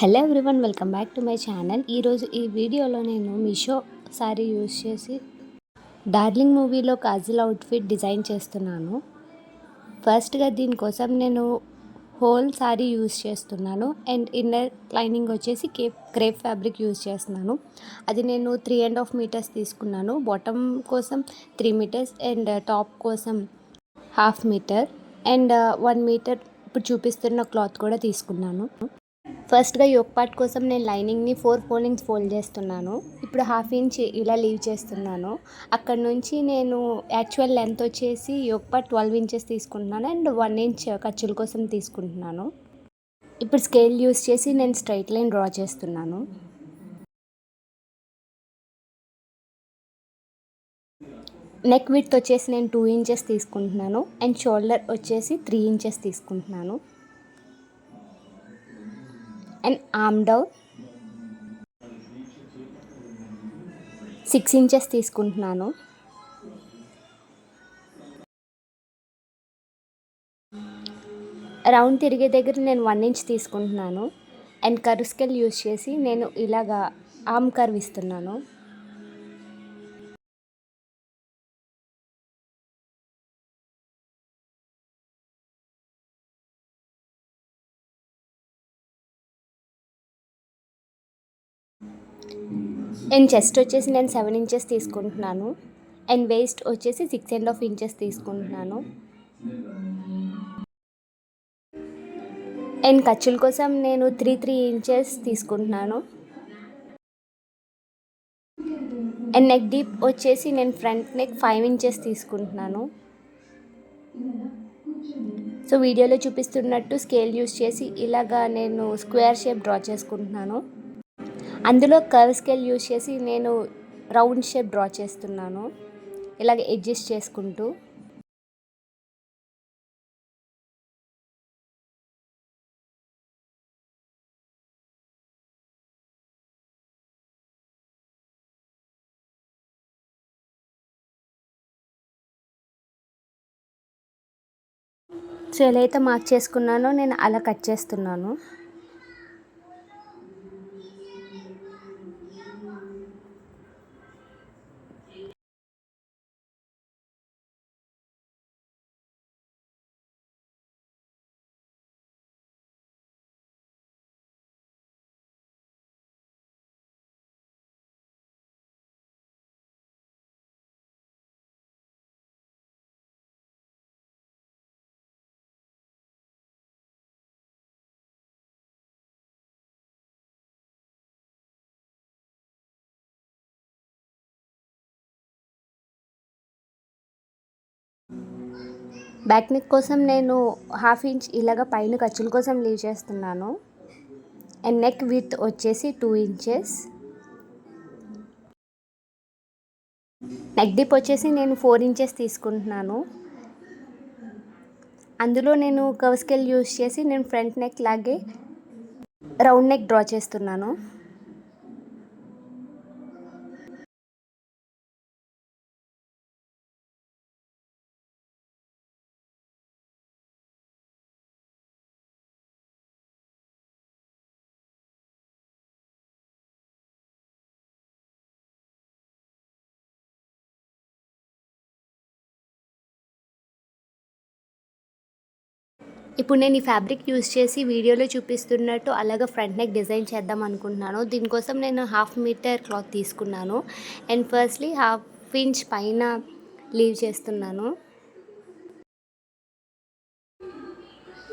Hello everyone, welcome back to my channel. ఈరోజు ఈ వీడియోలో నేను మీషో శారీ యూస్ చేసి డార్లింగ్ మూవీలో కాజల్ అవుట్ఫిట్ డిజైన్ చేస్తున్నాను. ఫస్ట్గా దీనికోసం నేను హోల్ శారీ యూస్ చేస్తున్నాను అండ్ ఇన్నర్ లైనింగ్ వచ్చేసి క్రేప్ ఫ్యాబ్రిక్ యూస్ చేస్తున్నాను. అది నేను 3.5 మీటర్స్ తీసుకున్నాను. బాటమ్ కోసం 3 మీటర్స్ అండ్ టాప్ కోసం 1/2 మీటర్ అండ్ 1 మీటర్ ఇప్పుడు చూపిస్తున్న క్లాత్ కూడా తీసుకున్నాను. ఫస్ట్గా యోక్ పార్ట్ కోసం నేను లైనింగ్ని 4 ఫోల్డింగ్స్ ఫోల్డ్ చేస్తున్నాను. ఇప్పుడు 1/2 ఇంచ్ ఇలా లీవ్ చేస్తున్నాను. అక్కడ నుంచి నేను యాక్చువల్ లెంత్ వచ్చేసి యోక్ పార్ట్ 12 ఇంచెస్ తీసుకుంటున్నాను అండ్ 1 ఇంచ్ ఖర్చుల కోసం తీసుకుంటున్నాను. ఇప్పుడు స్కేల్ యూస్ చేసి నేను స్ట్రైట్ లైన్ డ్రా చేస్తున్నాను. నెక్ విడ్త్ వచ్చేసి నేను 2 ఇంచెస్ తీసుకుంటున్నాను అండ్ షోల్డర్ వచ్చేసి 3 ఇంచెస్ తీసుకుంటున్నాను. అండ్ ఆర్మ్ డౌన్ 6 ఇంచెస్ తీసుకుంటున్నాను. రౌండ్ తిరిగే దగ్గర నేను 1 ఇంచ్ తీసుకుంటున్నాను అండ్ కర్వ్ స్కేల్ యూస్ చేసి నేను ఇలాగా ఆర్మ్ కర్వ్ ఇస్తున్నాను. అండ్ చెస్ట్ వచ్చేసి నేను 7 ఇంచెస్ తీసుకుంటున్నాను అండ్ వేస్ట్ వచ్చేసి 6.5 ఇంచెస్ తీసుకుంటున్నాను. అండ్ ఖర్చుల కోసం నేను 3 ఇంచెస్ తీసుకుంటున్నాను. అండ్ నెక్ డీప్ వచ్చేసి నేను ఫ్రంట్ నెక్ 5 ఇంచెస్ తీసుకుంటున్నాను. సో వీడియోలో చూపిస్తున్నట్టు స్కేల్ యూస్ చేసి ఇలాగా నేను స్క్వేర్ షేప్ డ్రా చేసుకుంటున్నాను. అందులో కర్వ్ స్కేల్ యూస్ చేసి నేను రౌండ్ షేప్ డ్రా చేస్తున్నాను, ఇలాగ అడ్జస్ట్ చేసుకుంటూ. సో ఎలా అయితే మార్క్ చేసుకున్నానో నేను అలా కట్ చేస్తున్నాను. బ్యాక్ నెక్ కోసం నేను 1/2 ఇంచ్ ఇలాగ పైన ఖర్చుల కోసం లీవ్ చేస్తున్నాను. అండ్ నెక్ విడ్త్ వచ్చేసి 2 ఇంచెస్. నెక్ డిప్ వచ్చేసి నేను 4 ఇంచెస్ తీసుకుంటున్నాను. అందులో నేను కర్వ్ స్కేల్ యూస్ చేసి నేను ఫ్రంట్ నెక్ లాగే రౌండ్ నెక్ డ్రా చేస్తున్నాను. ఇప్పుడు నేను ఈ ఫ్యాబ్రిక్ యూస్ చేసి వీడియోలో చూపిస్తున్నట్టు అలాగ ఫ్రంట్ నెక్ డిజైన్ చేద్దాం అనుకుంటున్నాను. దీనికోసం నేను 1/2 మీటర్ క్లాత్ తీసుకున్నాను అండ్ ఫస్ట్లీ 1/2 ఇంచ్ పైన లీవ్ చేస్తున్నాను.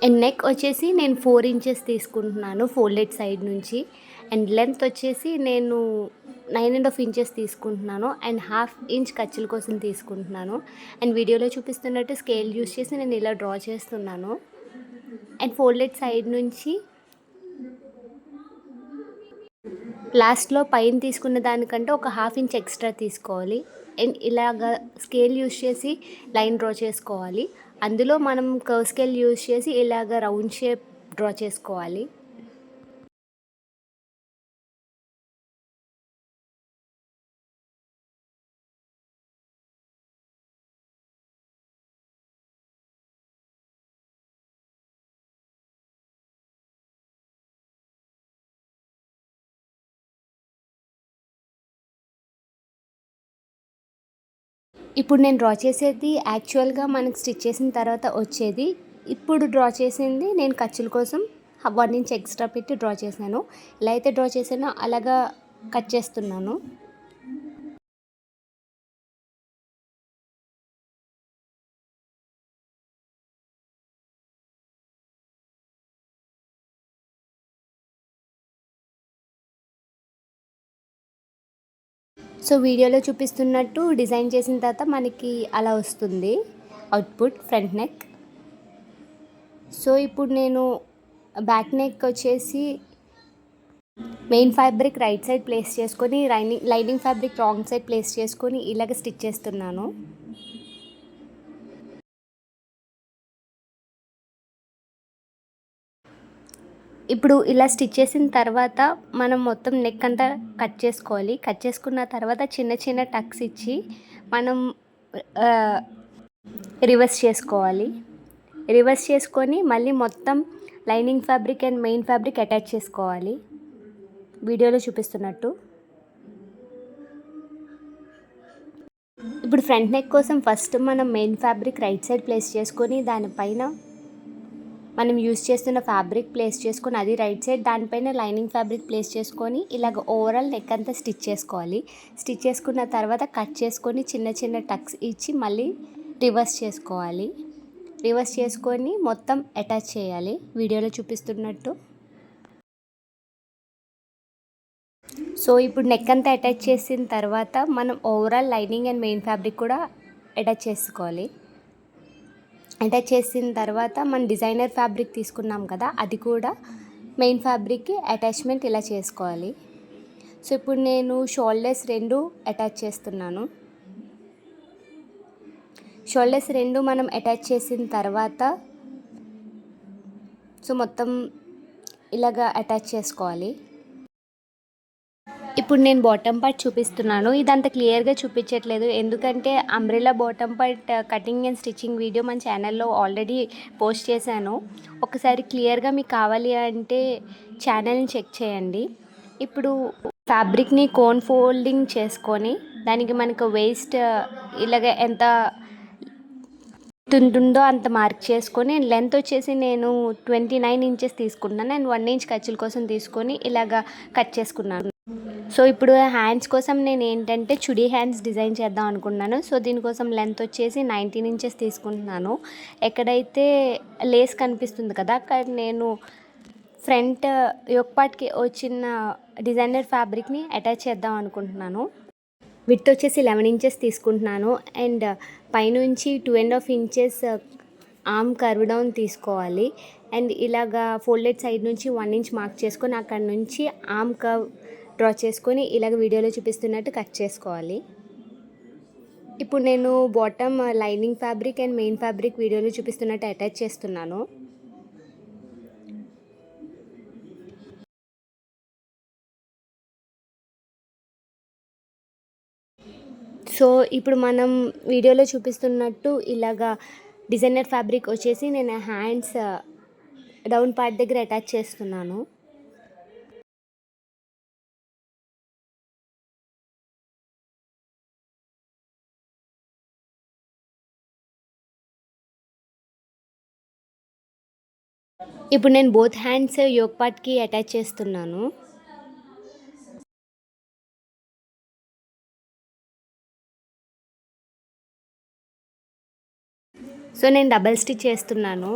అండ్ నెక్ వచ్చేసి నేను 4 ఇంచెస్ తీసుకుంటున్నాను ఫోల్డెడ్ సైడ్ నుంచి. అండ్ లెంత్ వచ్చేసి నేను 9.5 ఇంచెస్ తీసుకుంటున్నాను అండ్ 1/2 ఇంచ్ ఖర్చుల కోసం తీసుకుంటున్నాను. అండ్ వీడియోలో చూపిస్తున్నట్టు స్కేల్ యూస్ చేసి నేను ఇలా డ్రా చేస్తున్నాను. అండ్ ఫోల్డెడ్ సైడ్ నుంచి లాస్ట్లో పైన తీసుకున్న దానికంటే ఒక 1/2 ఇంచ్ ఎక్స్ట్రా తీసుకోవాలి. అండ్ ఇలాగ స్కేల్ యూస్ చేసి లైన్ డ్రా చేసుకోవాలి. అందులో మనం కర్వ్ స్కేల్ యూస్ చేసి ఇలాగ రౌండ్ షేప్ డ్రా చేసుకోవాలి. ఇప్పుడు నేను డ్రా చేసేది యాక్చువల్గా మనకి స్టిచ్ చేసిన తర్వాత వచ్చేది. ఇప్పుడు డ్రా చేసింది నేను ఖర్చుల కోసం 1 ఇంచ్ ఎక్స్ట్రా పెట్టి డ్రా చేశాను. ఎలా అయితే డ్రా చేశానో అలాగా కట్ చేస్తున్నాను. సో వీడియోలో చూపిస్తున్నట్టు డిజైన్ చేసిన తర్వాత మనకి అలా వస్తుంది అవుట్పుట్ ఫ్రంట్ నెక్. సో ఇప్పుడు నేను బ్యాక్ నెక్ వచ్చేసి main fabric right side place చేసుకొని lining fabric wrong side place చేసుకొని ఇలాగ స్టిచ్ చేస్తున్నాను. ఇప్పుడు ఇలా స్టిచ్ చేసిన తర్వాత మనం మొత్తం నెక్ అంతా కట్ చేసుకోవాలి. కట్ చేసుకున్న తర్వాత చిన్న చిన్న టక్స్ ఇచ్చి మనం రివర్స్ చేసుకోవాలి. రివర్స్ చేసుకొని మళ్ళీ మొత్తం lining fabric and main fabric attach చేసుకోవాలి వీడియోలో చూపిస్తున్నట్టు. ఇప్పుడు ఫ్రంట్ నెక్ కోసం ఫస్ట్ మనం main fabric right side place చేసుకొని దానిపైన మనం యూస్ చేస్తున్న ఫ్యాబ్రిక్ ప్లేస్ చేసుకొని అది రైట్ సైడ్, దానిపైన లైనింగ్ ఫ్యాబ్రిక్ ప్లేస్ చేసుకొని ఇలాగ ఓవరాల్ నెక్ అంతా స్టిచ్ చేసుకోవాలి. స్టిచ్ చేసుకున్న తర్వాత కట్ చేసుకొని చిన్న చిన్న టక్స్ ఇచ్చి మళ్ళీ రివర్స్ చేసుకోవాలి. రివర్స్ చేసుకొని మొత్తం అటాచ్ చేయాలి వీడియోలో చూపిస్తున్నట్టు. సో ఇప్పుడు నెక్ అంతా అటాచ్ చేసిన తర్వాత మనం overall lining and main fabric కూడా అటాచ్ చేసుకోవాలి. అటాచ్ చేసిన తర్వాత మనం డిజైనర్ ఫ్యాబ్రిక్ తీసుకున్నాం కదా, అది కూడా మెయిన్ ఫ్యాబ్రిక్కి అటాచ్మెంట్ ఇలా చేసుకోవాలి. సో ఇప్పుడు నేను షోల్డర్స్ 2 అటాచ్ చేస్తున్నాను. షోల్డర్స్ 2 మనం అటాచ్ చేసిన తర్వాత సో మొత్తం ఇలాగా అటాచ్ చేసుకోవాలి. ఇప్పుడు నేను బాటమ్ పార్ట్ చూపిస్తున్నాను. ఇదంతా క్లియర్గా చూపించట్లేదు ఎందుకంటే umbrella bottom part cutting and stitching video మన ఛానల్లో ఆల్రెడీ పోస్ట్ చేశాను. ఒకసారి క్లియర్గా మీకు కావాలి అంటే ఛానల్ని చెక్ చేయండి. ఇప్పుడు ఫ్యాబ్రిక్ని కోన్ ఫోల్డింగ్ చేసుకొని దానికి మనకు వేస్ట్ ఇలాగ ఎంత ఉంటుందో అంత మార్క్ చేసుకొని, లెంత్ వచ్చేసి నేను 29 ఇంచెస్ తీసుకున్నాను అండ్ 1 ఇంచ్ ఖర్చుల కోసం తీసుకొని ఇలాగ కట్ చేసుకున్నాను. సో ఇప్పుడు హ్యాండ్స్ కోసం నేను ఏంటంటే చుడీ హ్యాండ్స్ డిజైన్ చేద్దాం అనుకున్నాను. సో దీనికోసం లెంత్ వచ్చేసి 19 ఇంచెస్ తీసుకుంటున్నాను. ఎక్కడైతే లేస్ కనిపిస్తుంది కదా, అక్కడ నేను ఫ్రంట్ యోక్ పార్ట్కి వచ్చిన డిజైనర్ ఫ్యాబ్రిక్ని అటాచ్ చేద్దాం అనుకుంటున్నాను. విడ్త్ వచ్చేసి 11 ఇంచెస్ తీసుకుంటున్నాను అండ్ పైనుంచి 2.5 ఇంచెస్ ఆర్మ్ కర్వ్ డౌన్ తీసుకోవాలి. అండ్ ఇలాగా ఫోల్డెడ్ సైడ్ నుంచి 1 ఇంచ్ మార్క్ చేసుకొని అక్కడ నుంచి ఆర్మ్ కర్వ్ డ్రా చేసుకొని ఇలాగ వీడియోలో చూపిస్తున్నట్టు కట్ చేసుకోవాలి. ఇప్పుడు నేను bottom lining fabric and main fabric వీడియోలో చూపిస్తున్నట్టు అటాచ్ చేస్తున్నాను. సో ఇప్పుడు మనం వీడియోలో చూపిస్తున్నట్టు ఇలాగా డిజైనర్ ఫ్యాబ్రిక్ వచ్చేసి నేను హ్యాండ్స్ డౌన్ పార్ట్ దగ్గర అటాచ్ చేస్తున్నాను. ఇప్పుడు నేను బోత్ హ్యాండ్స్ యోక్ పార్ట్కి అటాచ్ చేస్తున్నాను. సో నేను డబల్ స్టిచ్ చేస్తున్నాను.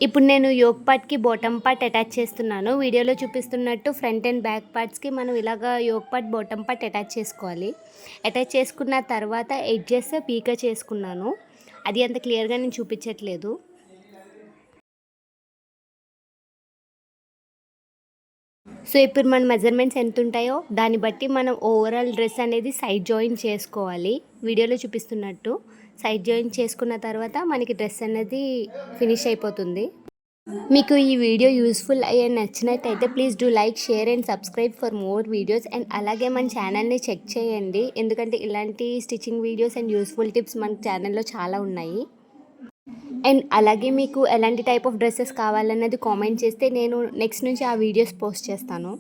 ఇప్పుడు నేను యోక్ పార్ట్కి బాటమ్ పార్ట్ అటాచ్ చేస్తున్నాను. వీడియోలో చూపిస్తున్నట్టు ఫ్రంట్ అండ్ బ్యాక్ పార్ట్స్కి మనం ఇలాగా yoke part bottom part attach చేసుకోవాలి. అటాచ్ చేసుకున్న తర్వాత ఎడ్జెస్ పీక చేసుకున్నాను. అది అంత క్లియర్గా నేను చూపించట్లేదు. సో ఇప్పుడు మన మెజర్మెంట్స్ ఎంత ఉంటాయో దాన్ని బట్టి మనం ఓవరాల్ డ్రెస్ అనేది సైడ్ జాయిన్ చేసుకోవాలి. వీడియోలో చూపిస్తున్నట్టు సైడ్ జాయిన్ చేసుకున్న తర్వాత మనకి డ్రెస్ అనేది ఫినిష్ అయిపోతుంది. మీకు ఈ వీడియో యూస్ఫుల్ అయ్యే నచ్చినట్టయితే please do like, share and subscribe for more videos. And అలాగే మన ఛానల్ని చెక్ చేయండి ఎందుకంటే ఇలాంటి stitching videos and useful tips మన ఛానల్లో చాలా ఉన్నాయి. అండ్ అలాగే మీకు ఎలాంటి టైప్ ఆఫ్ డ్రెస్సెస్ కావాలన్నది కామెంట్ చేస్తే నేను నెక్స్ట్ నుంచి ఆ వీడియోస్ పోస్ట్ చేస్తాను.